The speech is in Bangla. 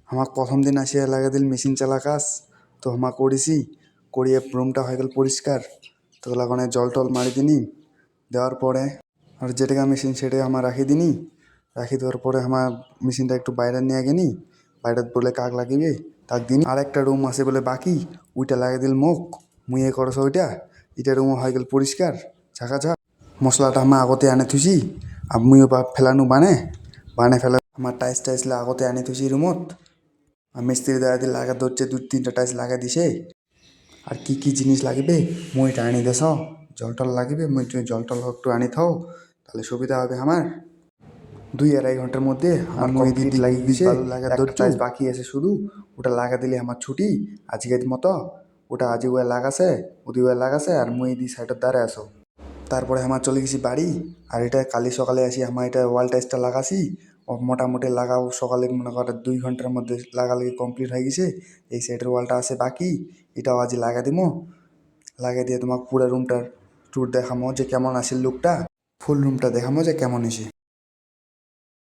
আমাকে প্রথম দিন আসিয়া লাগিয়ে দিল মেশিন চালা কাজ। তো আমা করেছি, করিয়ে রুমটা হয়ে গেল পরিষ্কার। তো ওগুলা জল টল মারি দিনি, দেওয়ার পরে আর যেটাকে মেশিন সেটাকে আমার রাখি দিনি। রাখি দেওয়ার পরে আমার মেশিনটা একটু বাইরে নিয়ে গেনি, বাইরে বলে কাক লাগিবে তাক দিন। আর একটা রুম আছে বলে বাকি, ওইটা লাগিয়ে দিল মুইয়ে করছ ওইটা। এটা রুমও হয়ে গেল পরিষ্কার ঝাঁকাঝাক। মশলাটা আমার আগতে আনে থুছি, আর মুইও ফেলানো বানে ফেলা আমার টাইস টাইসলা আগতে আনি থুছি রুমত। আর মিস্ত্রি দ্বারা দিয়ে লাগা ধরছে, 2-3টা টাইস লাগা দিছে। আর কি কি জিনিস লাগবে মুই এটা আনি দেছ, জল টল লাগবে মুই জল টল একটু আনি থাও, তাহলে সুবিধা হবে আমার। 2-2.5 ঘন্টার মধ্যে আমার কমপ্লিট লাগিয়ে দিছে। একটা টাইস বাকি আছে শুধু, ওটা লাগা দিলে আমার ছুটি আজকের মতো। ওটা আজ ওয়া লাগাছে, ওদি ওয়া লাগাছে, আর মুই দি সাইডের দ্বারে আসো। তারপরে আমার চলে গেছি বাড়ি। আর এটা কালি সকালে আসি আমার এটা ওয়াল টাইসটা লাগাছি। মোটামুটি লাগাও সকালে মনে করে 2 ঘন্টার মধ্যে লাগালাগি কমপ্লিট হয়ে গেছে। এই সাইডের ওয়ালটা আছে বাকি, এটাও আজ লাগা দিমো। লাগিয়ে দিয়ে তোমাকে পুরো রুমটার ট্যুর দেখামো যে কেমন আছে লুকটা, ফুল রুমটা দেখামো যে কেমন আছে।